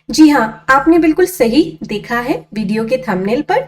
जी हाँ, आपने बिल्कुल सही देखा है वीडियो के थंबनेल पर।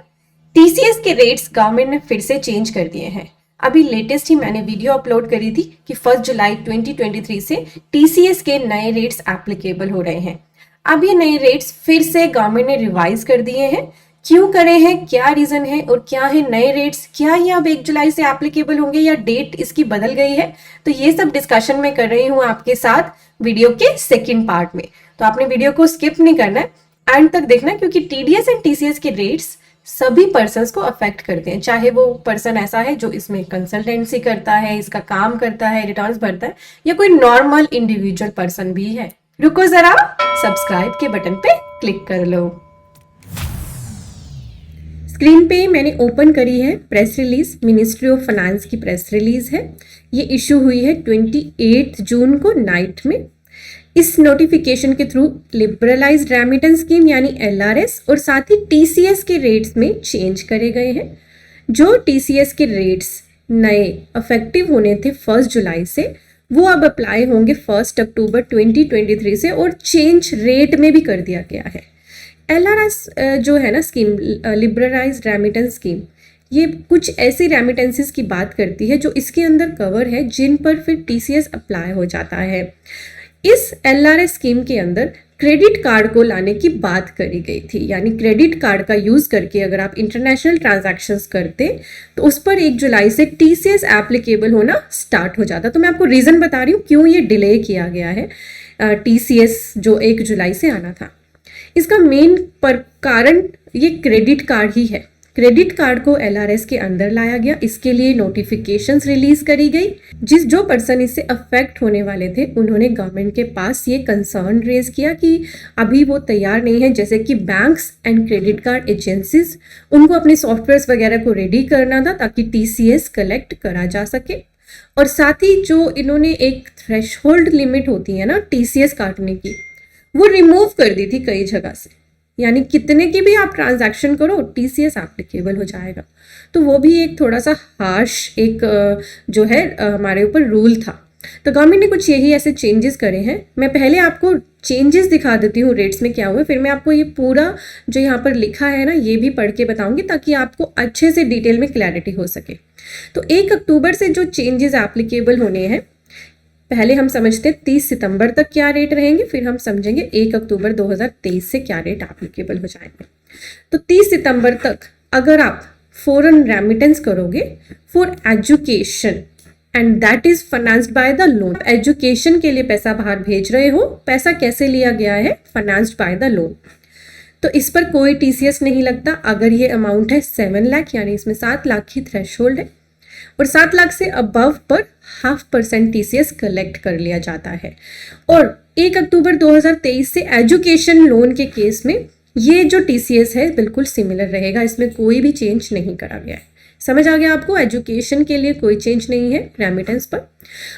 टीसीएस के रेट्स गवर्नमेंट ने फिर से चेंज कर दिए हैं। अभी लेटेस्ट ही मैंने वीडियो अपलोड करी थी कि 1 जुलाई 2023 से टीसीएस के नए रेट्स एप्लीकेबल हो रहे हैं। अब ये नए रेट्स फिर से गवर्नमेंट ने रिवाइज कर दिए हैं। क्यों करे हैं, क्या रीजन है और क्या है नए रेट्स, क्या ये अब 1 जुलाई से एप्लीकेबल होंगे या डेट इसकी बदल गई है, तो ये सब डिस्कशन में कर रही हूँ आपके साथ वीडियो के सेकेंड पार्ट में। तो आपने वीडियो को स्किप नहीं करना है, एंड तक देखना, क्योंकि टीडीएस एंड टीसीएस के रेट्स सभी पर्सन्स को अफेक्ट करते हैं, चाहे वो पर्सन ऐसा है जो इसमें कंसल्टेंसी करता है, इसका काम करता है, रिटर्न्स भरता है, या कोई नॉर्मल इंडिविजुअल पर्सन भी है। रुको जरा, सब्सक्राइब के बटन पे क्लिक कर लो। स्क्रीन पे मैंने ओपन करी है press release, ministry of finance की प्रेस रिलीज है। ये इशू हुई है 28 जून को नाइट में। इस नोटिफिकेशन के थ्रू लिबरलाइज्ड रेमिटेंस स्कीम यानी एलआरएस और साथ ही टीसीएस के रेट्स में चेंज करे गए हैं। जो टीसीएस के रेट्स नए इफेक्टिव होने थे 1 जुलाई से, वो अब अप्लाई होंगे 1 अक्टूबर 2023 से, और चेंज रेट में भी कर दिया गया है। एलआरएस जो है ना स्कीम, लिबरलाइज्ड रेमिटेंस स्कीम, ये कुछ ऐसी रेमिटेंसेस की बात करती है जो इसके अंदर कवर है, जिन पर फिर टीसीएस अप्लाई हो जाता है। इस एलआरएस स्कीम के अंदर क्रेडिट कार्ड को लाने की बात करी गई थी, यानी क्रेडिट कार्ड का यूज करके अगर आप इंटरनेशनल ट्रांजैक्शंस करते तो उस पर 1 जुलाई से टीसीएस एप्लीकेबल होना स्टार्ट हो जाता। तो मैं आपको रीजन बता रही हूँ क्यों ये डिले किया गया है टीसीएस जो 1 जुलाई से आना था। इसका मेन कारण ये क्रेडिट कार्ड ही है। क्रेडिट कार्ड को एलआरएस के अंदर लाया गया, इसके लिए नोटिफिकेशंस रिलीज करी गई। जो पर्सन इससे अफेक्ट होने वाले थे उन्होंने गवर्नमेंट के पास ये कंसर्न रेज किया कि अभी वो तैयार नहीं है, जैसे कि banks and credit card agencies, उनको अपने सॉफ्टवेयर वगैरह को रेडी करना था ताकि टीसीएस कलेक्ट करा जा सके। और साथ ही जो इन्होंने एक थ्रेशहोल्ड लिमिट होती है ना टीसीएस काटने की, वो रिमूव कर दी थी कई जगह से, यानी कितने की भी आप ट्रांजैक्शन करो टीसीएस एप्लीकेबल हो जाएगा। तो वो भी एक थोड़ा सा हार्श एक जो है हमारे ऊपर रूल था। तो गवर्नमेंट ने कुछ यही ऐसे चेंजेस करे हैं। मैं पहले आपको चेंजेस दिखा देती हूँ रेट्स में क्या हुए, फिर मैं आपको ये पूरा जो यहाँ पर लिखा है ना ये भी पढ़ के बताऊंगी ताकि आपको अच्छे से डिटेल में क्लैरिटी हो सके। तो 1 अक्टूबर से जो चेंजेस एप्लीकेबल होने हैं, पहले हम समझते हैं 30 सितंबर तक क्या रेट रहेंगे, फिर हम समझेंगे 1 अक्टूबर 2023 से क्या रेट एप्लीकेबल हो जाएंगे। तो 30 सितंबर तक अगर आप फॉरेन रेमिटेंस करोगे for education and that is financed by the loan, education के लिए पैसा बाहर भेज रहे हो, पैसा कैसे लिया गया है, फाइनेंस्ड बाय द लोन, तो इस पर कोई टीसीएस नहीं लगता। अगर ये अमाउंट है 7 लाख, यानी इसमें 7 लाख की थ्रेशहोल्ड है, और 7 लाख से अबव पर 0.5% टीसीएस कलेक्ट कर लिया जाता है। और 1 अक्टूबर 2023 से एजुकेशन लोन के केस में ये जो टीसीएस है बिल्कुल सिमिलर रहेगा, इसमें कोई भी चेंज नहीं करा गया है। समझ आ गया आपको? एजुकेशन के लिए कोई चेंज नहीं है रेमिटेंस पर।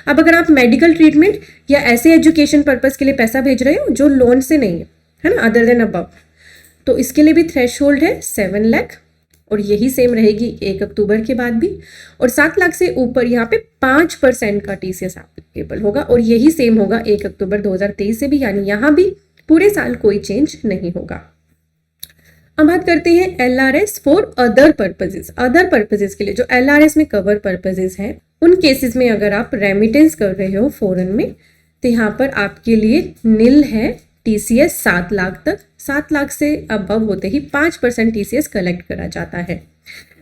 अब अगर आप मेडिकल ट्रीटमेंट या ऐसे एजुकेशन पर्पज के लिए पैसा भेज रहे हो जो लोन से नहीं है ना, अदर देन अबव, तो इसके लिए भी थ्रेशहोल्ड है 7 लाख, और यही सेम रहेगी 1 अक्टूबर के बाद भी। और 7 लाख से ऊपर यहाँ पे 5% का टीसीएस एप्लीकेबल होगा, और यही सेम होगा 1 अक्टूबर 2023 से भी, यानी यहाँ भी पूरे साल कोई चेंज नहीं होगा। अब बात करते हैं LRS for other purposes. Other purposes के लिए जो एलआरएस में कवर पर्पजेस हैं, उन केसेस में अगर आप रेमिटेंस कर रहे हो फॉरेन में, तो यहाँ पर आपके लिए निल है टीसीएस 7 लाख तक। 7 लाख से अबव होते ही 5% टीसीएस कलेक्ट करा जाता है।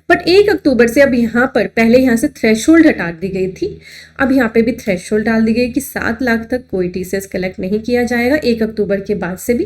बट 1 अक्टूबर से अब यहाँ पर पहले यहाँ से थ्रेशहोल्ड हटा दी गई थी, अब यहाँ पे भी थ्रेशहोल्ड डाल दी गई कि 7 लाख तक कोई टीसीएस कलेक्ट नहीं किया जाएगा 1 अक्टूबर के बाद से भी।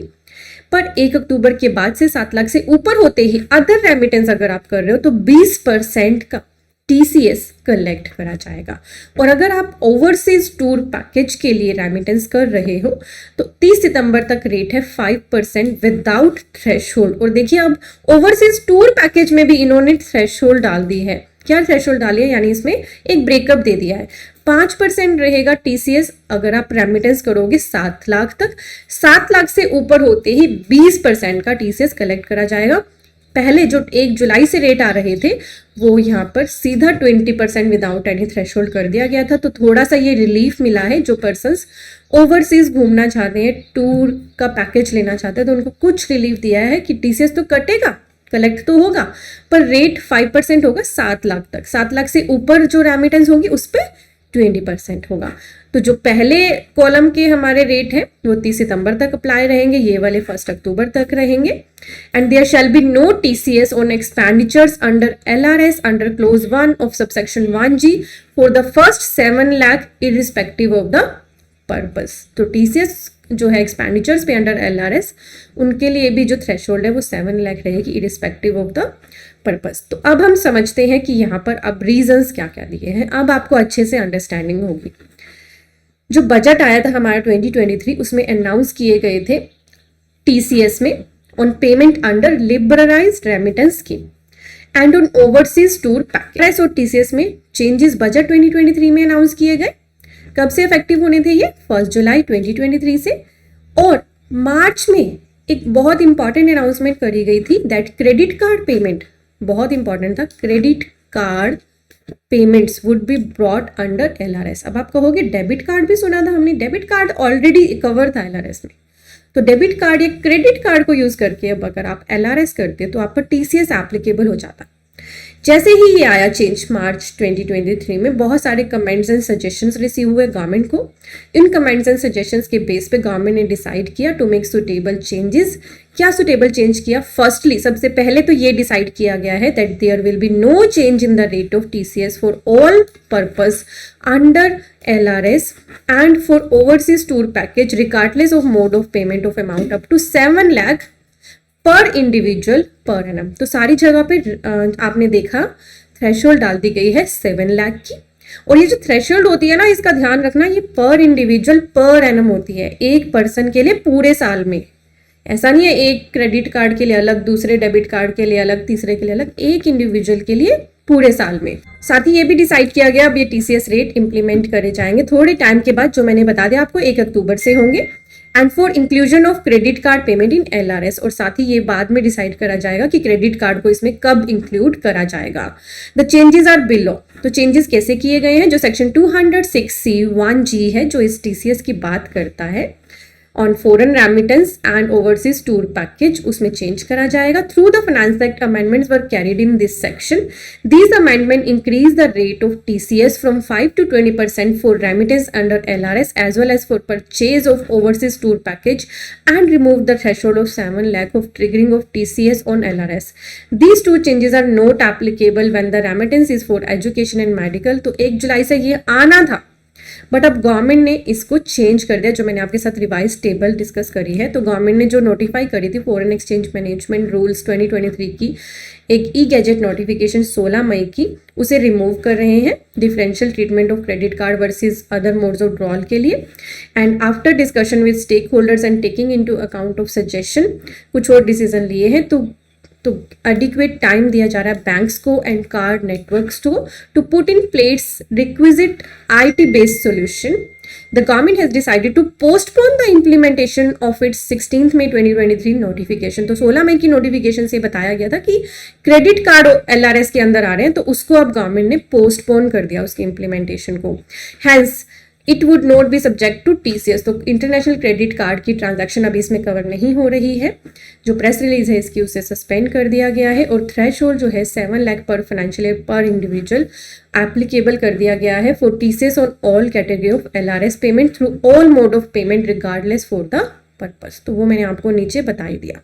पर 1 अक्टूबर के बाद से 7 लाख से ऊपर होते ही अदर रेमिटेंस अगर आप कर रहे हो तो 20% का टीसीएस कलेक्ट करा जाएगा। और अगर आप ओवरसीज टूर पैकेज के लिए रेमिटेंस कर रहे हो तो 30 सितंबर तक रेट है 5% विदाउट थ्रेशहोल्ड। और देखिए अब ओवरसीज टूर पैकेज में भी इन्होंने थ्रेशहोल्ड डाल दी है। क्या थ्रेशहोल्ड डाली है, यानी इसमें एक ब्रेकअप दे दिया है। 5% रहेगा टीसीएस अगर आप रेमिटेंस करोगे 7 लाख तक। 7 लाख से ऊपर होते ही 20% का टीसीएस कलेक्ट करा जाएगा पहले जो 1 जुलाई से रेट आ रहे थे वो यहाँ पर सीधा 20% विदाउट एनी थ्रेशोल्ड कर दिया गया था। तो थोड़ा सा ये रिलीफ मिला है। जो पर्सन्स ओवरसीज घूमना चाहते हैं, टूर का पैकेज लेना चाहते हैं, तो उनको कुछ रिलीफ दिया है कि टीसीएस तो कटेगा, कलेक्ट तो होगा, पर रेट 5% होगा 7 लाख तक। 7 लाख से ऊपर जो रेमिटेंस होगी उस पर 20% होगा। तो जो पहले कॉलम के हमारे रेट हैं वो 30 सितंबर तक अप्लाई रहेंगे, ये वाले 1 अक्टूबर तक रहेंगे। And there shall be no TCS on expenditures under LRS under clause 1 of subsection 1G for the first 7 lakh irrespective of the purpose. तो टीसीएस जो है एक्सपेंडिचर्स पे अंडर एलआरएस, उनके लिए भी जो थ्रेशोल्ड है वो 7 लाख रहेगी इरिस्पेक्टिव ऑफ द पर्पस। तो अब हम समझते हैं कि यहाँ पर अब रीजंस क्या क्या दिए हैं। अब आपको अच्छे से अंडरस्टैंडिंग होगी। जो बजट आया था हमारा 2023 उसमें अनाउंस किए गए थे टीसीएस में on payment under liberalised remittance scheme and on overseas tour package. और टीसीएस में चेंजेस बजट 2023 में अनाउंस किए गए। कब से इफेक्टिव होने थे ये? 1 जुलाई 2023 से। और मार्च में एक बहुत इंपॉर्टेंट अनाउंसमेंट करी गई थी दैट क्रेडिट कार्ड पेमेंट, बहुत इंपॉर्टेंट था, credit card payments would be brought under LRS. अब आप कहोगे डेबिट कार्ड भी सुना था हमने, डेबिट कार्ड ऑलरेडी कवर था एलआरएस में। तो डेबिट कार्ड या क्रेडिट कार्ड को यूज करके अब अगर आप एलआरएस करते तो आप पर टीसीएस एप्लीकेबल हो जाता। जैसे ही ये आया चेंज मार्च 2023 में, बहुत सारे कमेंट्स एंड सजेशंस रिसीव हुए गवर्नमेंट को। इन कमेंट्स एंड सजेशंस के बेस पे गवर्नमेंट ने डिसाइड किया टू मेक सुटेबल चेंजेस। क्या सुटेबल चेंज किया? फर्स्टली, सबसे पहले तो ये डिसाइड किया गया है that there will be no change in the rate of TCS for all purpose under LRS and for overseas tour package regardless of mode of payment of amount up to 7 lakh पर individual per annum. तो सारी जगह पे आपने देखा threshold डाल दी गई है 7 लाख की। और ये जो थ्रेशोल्ड होती है ना, इसका ध्यान रखना, ये पर इंडिविजुअल पर एनम होती है, एक पर्सन के लिए पूरे साल में। ऐसा नहीं है एक क्रेडिट कार्ड के लिए अलग, दूसरे डेबिट कार्ड के लिए अलग, तीसरे के लिए अलग, एक इंडिविजुअल के लिए पूरे साल में। साथ ही ये भी डिसाइड किया गया अब ये टीसीएस रेट इंप्लीमेंट करे जाएंगे थोड़े टाइम के बाद, जो मैंने बता दिया आपको 1 अक्टूबर से होंगे। And for inclusion of credit card payment in LRS, और साथ ही ये बाद में डिसाइड करा जाएगा कि क्रेडिट कार्ड को इसमें कब इंक्लूड करा जाएगा। The changes are below. तो चेंजेस कैसे किए गए हैं? जो सेक्शन 206(1)(G है जो इस टीसीएस की बात करता है on foreign remittance and overseas tour package, उसमें चेंज करा जाएगा। Through the finance act amendments were carried in this section. These amendment increase the rate of TCS from 5 to 20% for remittance under LRS as well as for purchase of overseas tour package and remove the threshold of 7 lakh of triggering of TCS on LRS. These two changes are not applicable when the remittance is for education and medical. तो 1 जुलाई से ये आना था, but अब government ने इसको change कर दिया, जो मैंने आपके साथ रिवाइज टेबल डिस्कस करी है। तो गवर्नमेंट ने जो नोटिफाई करी थी फॉरेन एक्सचेंज मैनेजमेंट रूल्स 2023 की एक ई गैजेट नोटिफिकेशन 16 मई की, उसे रिमूव कर रहे हैं differential treatment of credit card versus other modes of drawal के लिए। And after discussion with stakeholders and taking into account of suggestion कुछ और डिसीजन लिए हैं। तो एडिक्वेट टाइम दिया जा रहा है बैंक्स को एंड कार्ड नेटवर्क्स को to put in place requisite IT based solution. The government has decided to postpone the implementation of its 16 May 2023 notification. तो 16 मई की नोटिफिकेशन से बताया गया था कि क्रेडिट कार्ड एलआरएस के अंदर आ रहे हैं, तो उसको अब गवर्नमेंट ने पोस्टपोन कर दिया उसकी इम्प्लीमेंटेशन को। Hence it would not be subject to TCS. तो इंटरनेशनल क्रेडिट कार्ड की ट्रांजैक्शन अभी इसमें कवर नहीं हो रही है। जो प्रेस रिलीज है इसकी उसे सस्पेंड कर दिया गया है। और थ्रेशोल्ड जो है 7 लाख पर फाइनेंशियल ईयर पर इंडिविजुअल एप्लीकेबल कर दिया गया है for TCS on all category of LRS payment through all mode of payment regardless for the purpose. तो वो मैंने आपको नीचे बता ही दिया।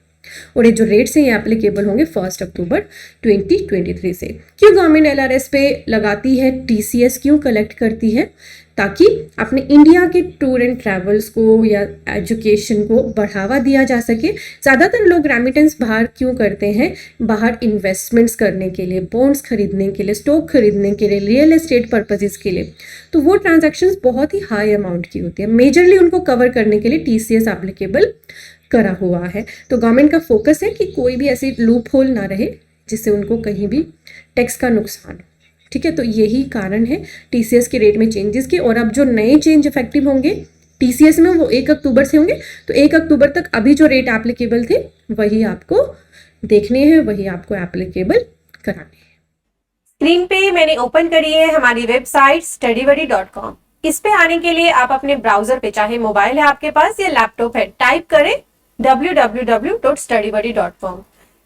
और ये जो रेट्स हैं ये एप्लीकेबल होंगे 1 अक्टूबर 2023 से। क्यों गवर्नमेंट एलआरएस पे लगाती है टीसीएस, क्यों कलेक्ट करती है? ताकि अपने इंडिया के टूर एंड ट्रैवल्स को या एजुकेशन को बढ़ावा दिया जा सके। ज़्यादातर लोग रेमिटेंस बाहर क्यों करते हैं? बाहर इन्वेस्टमेंट्स करने के लिए, बॉन्ड्स खरीदने के लिए, स्टॉक खरीदने के लिए, रियल एस्टेट पर्पजेस के लिए। तो वो ट्रांजैक्शंस बहुत ही हाई अमाउंट की होती है। मेजरली उनको कवर करने के लिए टीसीएस एप्लीकेबल करा हुआ है। तो गवर्नमेंट का फोकस है कि कोई भी ऐसी लूप होल ना रहे जिससे उनको कहीं भी टैक्स का नुकसान हो। ठीक है, तो यही कारण है टीसीएस के रेट में चेंजेस के। और अब जो नए चेंज इफेक्टिव होंगे टीसीएस में वो 1 अक्टूबर से होंगे। तो 1 अक्टूबर तक अभी जो रेट एप्लीकेबल थे वही आपको देखने हैं वही आपको एप्लीकेबल कराने हैं। स्क्रीन पे मैंने ओपन करी है हमारी वेबसाइट studybuddy.com। इस पे आने के लिए आप अपने ब्राउजर पे, चाहे मोबाइल है आपके पास या लैपटॉप है, टाइप करें www.studybuddy.com।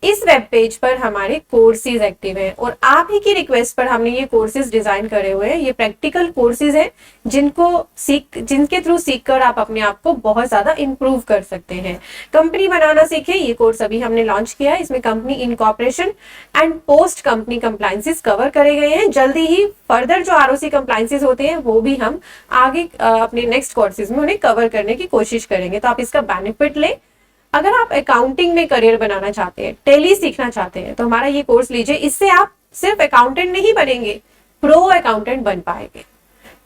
इस वेब पेज पर हमारे कोर्सेज एक्टिव हैं और आप ही की रिक्वेस्ट पर हमने ये कोर्सेज डिजाइन करे हुए हैं। ये प्रैक्टिकल कोर्सेज हैं जिनके थ्रू सीखकर आप अपने आप को बहुत ज्यादा इंप्रूव कर सकते हैं। कंपनी बनाना सीखे, ये कोर्स अभी हमने लॉन्च किया है। इसमें company incorporation and post company compliances cover करे गए हैं। जल्दी ही फर्दर जो आरओसी कंप्लायंसेस होते हैं वो भी हम आगे अपने नेक्स्ट कोर्सेज में उन्हें कवर करने की कोशिश करेंगे, तो आप इसका बेनिफिट लें। अगर आप अकाउंटिंग में करियर बनाना चाहते हैं, टेली सीखना चाहते हैं, तो हमारा ये कोर्स लीजिए। इससे आप सिर्फ अकाउंटेंट नहीं बनेंगे, प्रो अकाउंटेंट बन पाएंगे।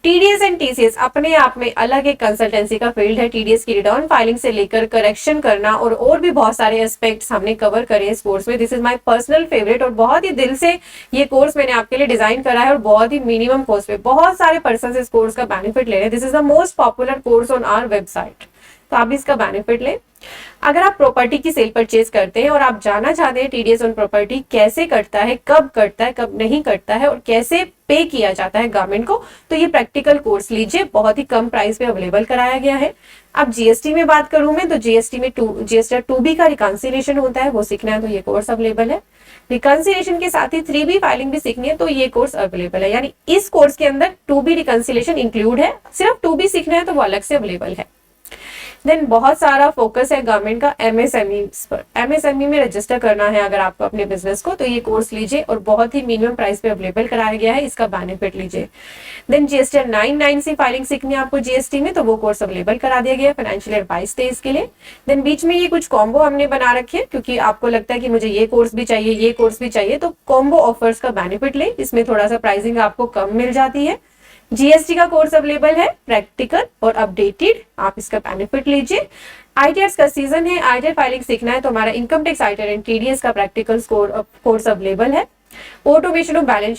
टीडीएस एंड टीसीएस अपने आप में अलग एक कंसल्टेंसी का फील्ड है। टीडीएस की रिटर्न फाइलिंग से लेकर करेक्शन करना और भी बहुत सारे एस्पेक्ट्स हमने कवर करे इस कोर्स में। This is my personal favourite और बहुत ही दिल से ये कोर्स मैंने आपके लिए डिजाइन करा है और बहुत ही मिनिमम कॉस्ट पे बहुत सारे पर्सन इस कोर्स का बेनिफिट ले रहे हैं। This is the most popular course on our website, तो आप इसका बेनिफिट लें। अगर आप प्रॉपर्टी की सेल परचेज करते हैं और आप जानना चाहते हैं टीडीएस ऑन प्रॉपर्टी कैसे कटता है, कब नहीं कटता है और कैसे पे किया जाता है गवर्नमेंट को, तो ये प्रैक्टिकल कोर्स लीजिए। बहुत ही कम प्राइस पे अवेलेबल कराया गया है। अब जीएसटी में बात करूं मैं, तो जीएसटी में जीएसटी 2B का रिकंसिलिएशन होता है, वो सीखना है तो ये कोर्स अवेलेबल है। रिकंसिलिएशन के साथ ही 3B फाइलिंग भी सीखनी है तो ये कोर्स अवेलेबल है। यानी इस कोर्स के अंदर 2B रिकंसिलिएशन इंक्लूड है, सिर्फ 2B सीखना है तो वो अलग से अवेलेबल है। देन बहुत सारा फोकस है गवर्नमेंट का एमएसएमई पर। एमएसएमई में रजिस्टर करना है अगर आपको अपने बिजनेस को, तो ये कोर्स लीजिए और बहुत ही मिनिमम प्राइस पे अवेलेबल कराया गया है, इसका बेनिफिट लीजिए। देन जीएसटी 99C फाइलिंग सीखनी है आपको जीएसटी में, तो वो कोर्स अवेलेबल करा दिया गया है फाइनेंशियल एडवाइस डे इसके लिए। देन बीच में ये कुछ कॉम्बो हमने बना रखे हैं क्योंकि आपको लगता है कि मुझे ये कोर्स भी चाहिए, ये कोर्स भी चाहिए, तो कॉम्बो ऑफर्स का बेनिफिट ले। इसमें थोड़ा सा प्राइसिंग आपको कम मिल जाती है। जीएसटी का कोर्स अवेलेबल है प्रैक्टिकल और अपडेटेड, आप इसका बेनिफिट लीजिए। आईटीआर का सीजन है, आईटीआर फाइलिंग सीखना है तो हमारा income tax ITR and TDS का प्रैक्टिकल कोर्स अवेलेबल है। ऑटोमेशन ऑफ बैलेंस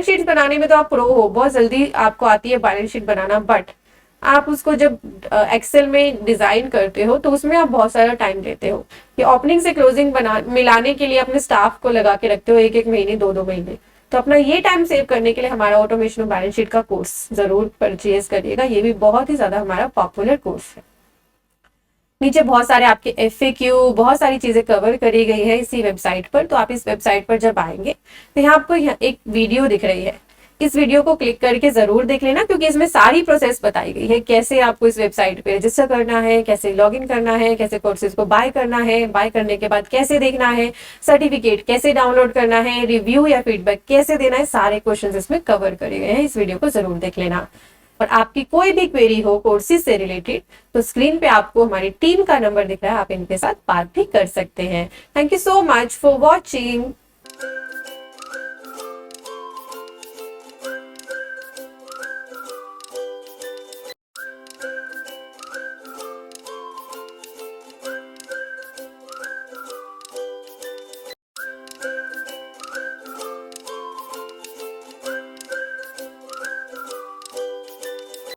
शीट बनाने में तो आप प्रो हो, बहुत जल्दी आपको आती है बैलेंस शीट बनाना, बट आप उसको जब एक्सेल में डिजाइन करते हो तो उसमें आप बहुत सारा टाइम लेते हो। ये ओपनिंग से क्लोजिंग मिलाने के लिए अपने स्टाफ को लगा के रखते हो 1-1 महीने 2-2 महीने, तो अपना ये टाइम सेव करने के लिए हमारा ऑटोमेशन ऑफ बैलेंस शीट का कोर्स जरूर परचेज करिएगा। ये भी बहुत ही ज्यादा हमारा पॉपुलर कोर्स है। नीचे बहुत सारे आपके एफएक्यू, बहुत सारी चीजें कवर करी गई है इसी वेबसाइट पर। तो आप इस वेबसाइट पर जब आएंगे तो यहाँ आपको एक वीडियो दिख रही है, इस वीडियो को क्लिक करके जरूर देख लेना क्योंकि इसमें सारी प्रोसेस बताई गई है। कैसे आपको इस वेबसाइट पे रजिस्टर करना है, कैसे लॉगिन करना है, कैसे कोर्सेज को बाय करना है, बाय करने के बाद कैसे देखना है, सर्टिफिकेट कैसे डाउनलोड करना है, रिव्यू या फीडबैक कैसे देना है, सारे क्वेश्चंस इसमें कवर करे गए हैं। इस वीडियो को जरूर देख लेना। और आपकी कोई भी क्वेरी हो कोर्सेज से रिलेटेड तो स्क्रीन पे आपको हमारी टीम का नंबर दिख रहा है, आप इनके साथ बात भी कर सकते हैं। Thank you so much for watching.